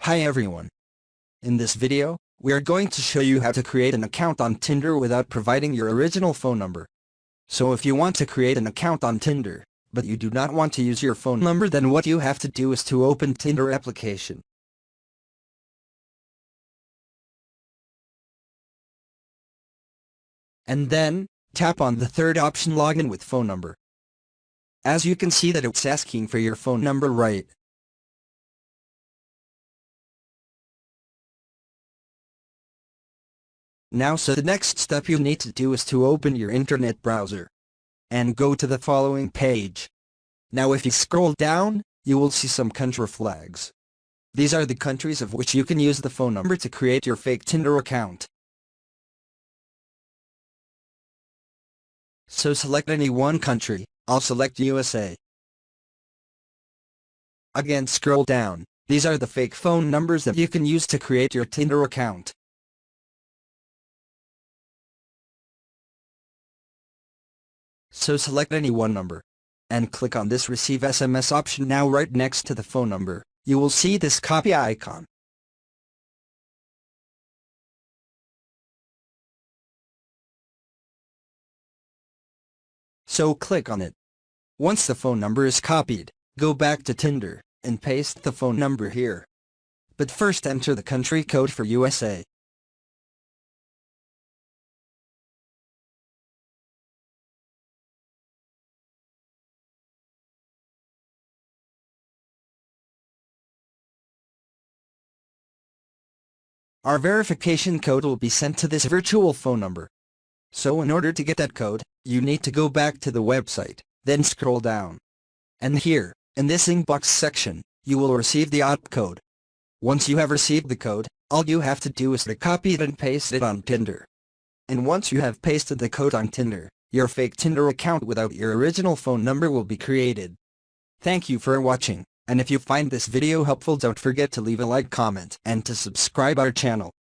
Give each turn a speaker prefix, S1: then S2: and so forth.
S1: Hi everyone. In this video, we are going to show you how to create an account on Tinder without providing your original phone number. So if you want to create an account on Tinder, but you do not want to use your phone number, then what you have to do is to open Tinder application. And then, tap on the third option, login with phone number. As you can see that it's asking for your phone number, right? Now so the next step you need to do is to open your internet browser and go to the following page. Now if you scroll down, you will see some country flags. These are the countries of which you can use the phone number to create your fake Tinder account. So select any one country. I'll select USA. Again, scroll down. These are the fake phone numbers that you can use to create your Tinder account. So select any one number and click on this receive SMS option. Now right next to the phone number, you will see this copy icon. So click on it. Once the phone number is copied, go back to Tinder and paste the phone number here. But first enter the country code for USA. Our verification code will be sent to this virtual phone number. So in order to get that code, you need to go back to the website, then scroll down. And here, in this inbox section, you will receive the OTP code. Once you have received the code, all you have to do is to copy it and paste it on Tinder. And once you have pasted the code on Tinder, your fake Tinder account without your original phone number will be created. Thank you for watching, and if you find this video helpful, don't forget to leave a like, comment, and to subscribe our channel.